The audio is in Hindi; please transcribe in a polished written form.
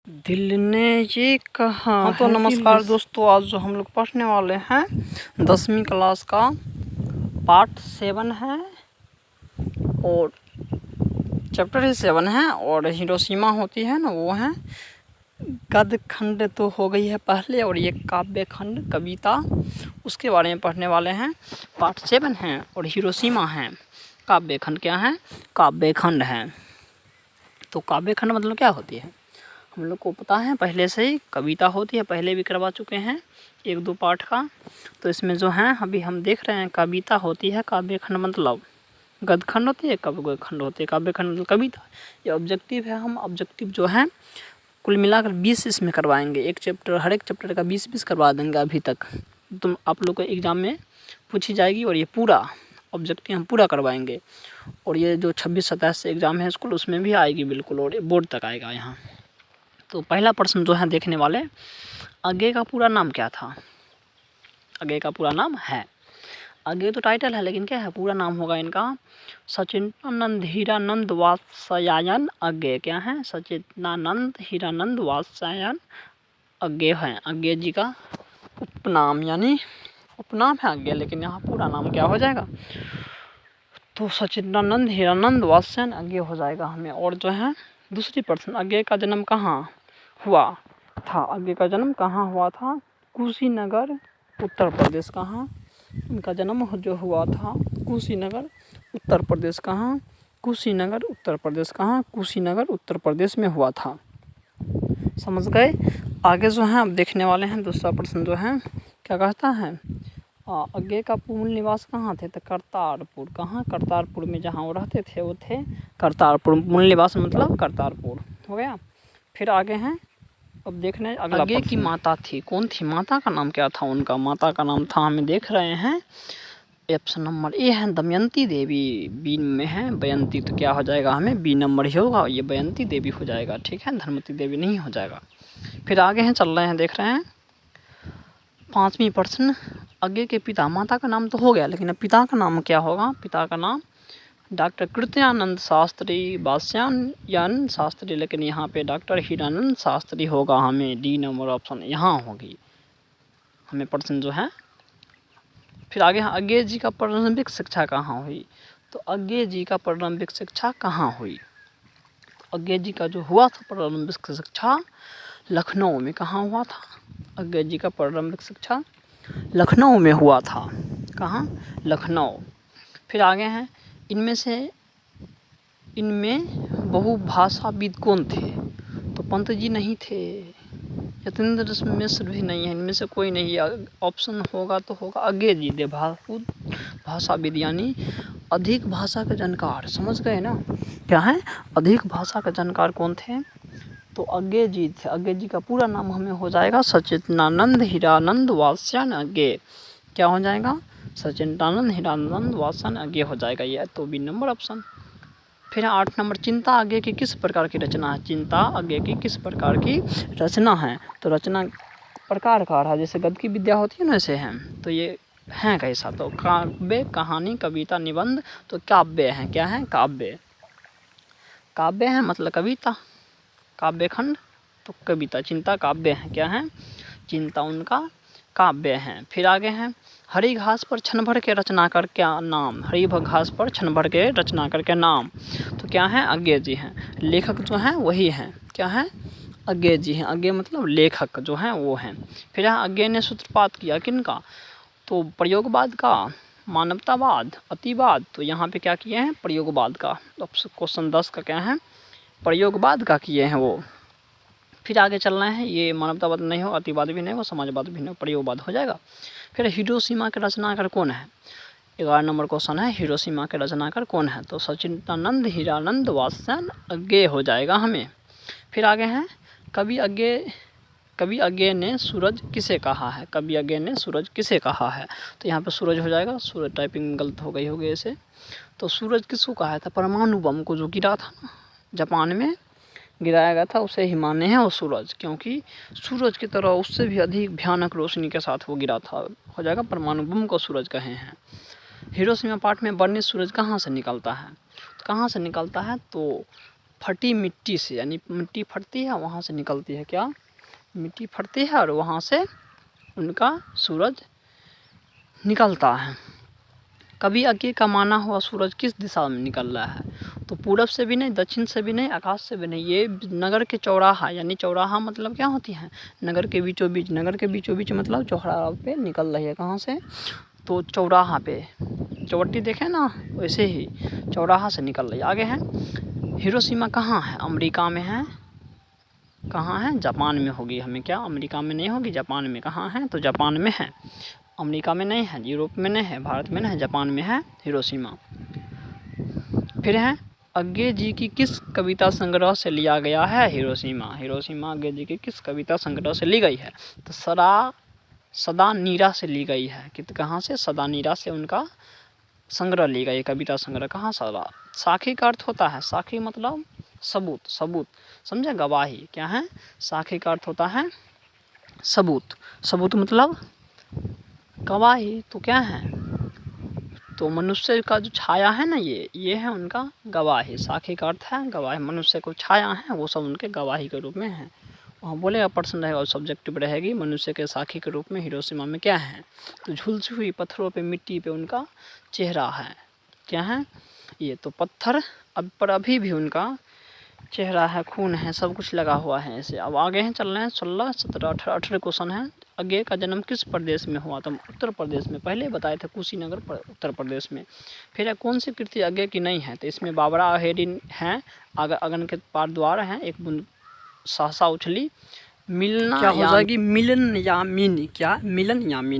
दिल ने ये कहा हाँ तो है नमस्कार दोस्तों, आज जो हम लोग पढ़ने वाले हैं 10वीं क्लास का पार्ट 7 है और चैप्टर ही 7 है। और हिरोशिमा होती है ना, वो है गद्य खंड तो हो गई है पहले, और ये काव्य खंड कविता उसके बारे में पढ़ने वाले हैं। पार्ट 7 है और हिरोशिमा है। काव्य खंड क्या है? काव्य खंड है। तो काव्य खंड मतलब क्या होती है हम लोग को पता है पहले से ही। कविता होती है, पहले भी करवा चुके हैं 1-2 पाठ का। तो इसमें जो है अभी हम देख रहे हैं कविता होती है। काव्य खंड मतलब गद्य खंड होती है, काव्य खंड होती है। काव्य खंड मतलब कविता। ये ऑब्जेक्टिव है। हम ऑब्जेक्टिव जो है कुल मिलाकर 20 इसमें करवाएंगे। एक चैप्टर, हर एक चैप्टर का 20-20 करवा देंगे अभी तक। तुम आप लोग को एग्ज़ाम में पूछी जाएगी और ये पूरा ऑब्जेक्टिव हम पूरा करवाएंगे। और ये जो 26-27 से एग्ज़ाम है स्कूल, उसमें भी आएगी बिल्कुल, और ये बोर्ड तक आएगा यहाँ। तो पहला प्रश्न जो है देखने वाले, अज्ञे का पूरा नाम क्या था? अज्ञे का पूरा नाम है, अज्ञे तो टाइटल है लेकिन क्या है पूरा नाम होगा इनका? सच्चिदानंद हीरानंद वात्स्यायन अज्ञे। क्या है? सच्चिदानंद हीरानंद वात्स्यायन अज्ञे है। अज्ञे जी का उपनाम, यानी उपनाम है अज्ञे, लेकिन यहाँ पूरा नाम क्या हो जाएगा? तो सच्चिदानंद हीरानंद वात्स्यायन अज्ञे हो जाएगा हमें। और जो है दूसरी प्रश्न, अज्ञे का जन्म कहाँ हुआ था? अज्ञे का जन्म कहाँ हुआ था? कुशीनगर, उत्तर प्रदेश। कहाँ इनका जन्म जो हुआ था? कुशीनगर, उत्तर प्रदेश। कहाँ? कुशीनगर, उत्तर प्रदेश। कहाँ? कुशीनगर, उत्तर प्रदेश में हुआ था। समझ गए? आगे जो है अब देखने वाले हैं दूसरा प्रश्न जो है क्या कहता है? अज्ञे का मूल निवास कहाँ थे? तो करतारपुर। कहाँ? करतारपुर में जहाँ वो रहते थे वो थे करतारपुर। मूल निवास मतलब करतारपुर हो गया। फिर आगे हैं अब देखने अगला। अज्ञे की माता थी, कौन थी? माता का नाम क्या था उनका? माता का नाम था, हमें देख रहे हैं ऑप्शन नंबर ए है दमयंती देवी। बी में है बयंती, तो क्या हो जाएगा हमें? बी नंबर ही होगा, ये बयंती देवी हो जाएगा। ठीक है, धर्मवती देवी नहीं हो जाएगा। फिर आगे हैं, चल रहे हैं, देख रहे हैं 5वीं प्रश्न, अज्ञे के पिता, माता का नाम तो हो गया लेकिन अब पिता का नाम क्या होगा? पिता का नाम डॉक्टर कृत्यानंद शास्त्री, वात्स्यायन शास्त्री, लेकिन यहाँ पे डॉक्टर हीरानंद शास्त्री होगा। हमें डी नंबर ऑप्शन यहाँ होगी हमें प्रश्न जो है। फिर आगे अज्ञे जी का प्रारंभिक शिक्षा कहाँ हुई? तो अज्ञे जी का प्रारंभिक शिक्षा कहाँ हुई? अज्ञे जी का जो हुआ था प्रारंभिक शिक्षा लखनऊ में। कहाँ हुआ था? अज्ञे जी का प्रारंभिक शिक्षा लखनऊ में हुआ था। कहाँ? लखनऊ। फिर आगे हैं इनमें बहुभाषाविद कौन थे? तो पंत जी नहीं थे, यतीन्द्र मिश्र भी नहीं है, इनमें से कोई नहीं है। ऑप्शन होगा तो होगा अज्ञे जी थे भाषाविद, यानी अधिक भाषा के जानकार। समझ गए ना? क्या है? अधिक भाषा के जानकार कौन थे? तो अज्ञे जी थे। अज्ञे जी का पूरा नाम हमें हो जाएगा सच्चिदानंद हीरानंद वात्स्यायन अज्ञे। क्या हो जाएगा? सच्चिदानंद हीरानंद वात्स्यायन अज्ञे हो जाएगा ये, तो बी नंबर ऑप्शन। फिर 8 नंबर, चिंता अज्ञे की किस प्रकार की रचना है? चिंता अज्ञे की किस प्रकार की रचना है? तो रचना प्रकार है, जैसे गद्य की विद्या होती है ना, ऐसे है। तो ये है कैसा? तो काव्य, कहानी, कविता, निबंध। तो काव्य है। क्या है? काव्य। काव्य है मतलब कविता, काव्य खंड तो कविता। चिंता काव्य है। क्या है? चिंता उनका काव्य है। फिर आगे हैं, हरी घास पर क्षण भर के रचना कर क्या नाम? हरी घास पर क्षण भर के रचना कर क्या नाम? तो क्या है? अज्ञे जी हैं। लेखक जो हैं वही हैं। क्या है? अज्ञे जी हैं। अज्ञे मतलब लेखक जो हैं वो हैं। फिर यहाँ अज्ञे ने सूत्रपात किया किनका? तो प्रयोगवाद का, मानवतावाद, अतिवाद। तो यहाँ पे क्या किए हैं? प्रयोगवाद का। क्वेश्चन 10 का क्या है? प्रयोगवाद का किए हैं वो। फिर आगे चलना है, ये मानवतावाद नहीं हो, अतिवाद भी नहीं हो, समाजवाद भी नहीं हो, प्रयोगवाद हो जाएगा। फिर हिरोशिमा के रचनाकार कौन है? 11 नंबर क्वेश्चन है, हिरोशिमा के रचनाकार कौन है? तो सच्चिदानंद हीरानंद वात्स्यायन अज्ञे हो जाएगा हमें। फिर आगे हैं, कवि अज्ञे ने सूरज किसे कहा है? कवि अज्ञे ने सूरज किसे कहा है? तो यहाँ पे सूरज हो जाएगा। सूरज टाइपिंग गलत हो गई होगी ऐसे। तो सूरज किसको कहा था? परमाणु बम को जो गिरा था ना जापान में, गिराया गया था, उसे ही माने हैं वो सूरज, क्योंकि सूरज की तरह उससे भी अधिक भयानक रोशनी के साथ वो गिरा था। हो जाएगा परमाणु बम को सूरज कहे हैं। हिरोशिमा पाठ में वर्णित सूरज कहाँ से निकलता है? तो कहाँ से निकलता है? तो फटी मिट्टी से, यानी मिट्टी फटती है वहाँ से निकलती है, क्या मिट्टी फटती है और वहाँ से उनका सूरज निकलता है। कभी आगे का माना हुआ सूरज किस दिशा में निकल रहा है, तो पूरब से भी नहीं, दक्षिण से भी नहीं, आकाश से भी नहीं, ये नगर के चौराहा, यानी चौराहा मतलब क्या होती है, नगर के बीचों बीच, नगर के बीचों बीच मतलब चौराहा पे निकल रही है, कहाँ से, तो चौराहा पे, चौवट्टी देखें ना वैसे ही चौराहा से निकल रही है। आगे है हिरोशिमा कहाँ है, अमेरिका में है, कहाँ है, जापान में होगी, हमें क्या अमेरिका में नहीं होगी, जापान में, कहाँ है तो जापान में है, अमेरिका में नहीं है, यूरोप में नहीं है, भारत में नहीं है, जापान में है हिरोशिमा। फिर है अज्ञे जी की किस कविता संग्रह से लिया गया है हिरोशिमा, हिरोशिमा अज्ञे जी की किस कविता संग्रह से ली गई है, तो सदा नीरा से ली गई है, कि कहाँ से, सदा नीरा से उनका संग्रह ली गई, कविता संग्रह, कहाँ सदा। साखी का अर्थ होता है, साखी मतलब सबूत, सबूत समझे, गवाही, क्या है, साखी का अर्थ होता है सबूत, सबूत मतलब गवाही, तो क्या है, तो मनुष्य का जो छाया है ना, ये है उनका गवाही, साखी का अर्थ है गवाही, मनुष्य को छाया है वो सब उनके गवाही के रूप में है। वहाँ बोलेगा प्रश्न रहेगा और सब्जेक्टिव रहेगी, मनुष्य के साखी के रूप में हिरोशिमा में क्या है, तो झुलसी हुई पत्थरों पे, मिट्टी पे उनका चेहरा है, क्या है ये, तो पत्थर पर अभी भी उनका चेहरा है, खून है, सब कुछ लगा हुआ है ऐसे। अब आगे हैं, चल रहे हैं 16, 17, 18 क्वेश्चन है। अज्ञे का जन्म किस प्रदेश में हुआ, तो उत्तर प्रदेश में, पहले बताए थे कुशीनगर उत्तर प्रदेश में। फिर है कौन सी कृति अज्ञे की नहीं है, तो इसमें बाबरा अहेरी हैं, अगन के पार द्वार हैं, एक बूंद सहसा उछली, मिलना क्या हो जाएगी, मिलन या मीन, क्या मिलन या मीन।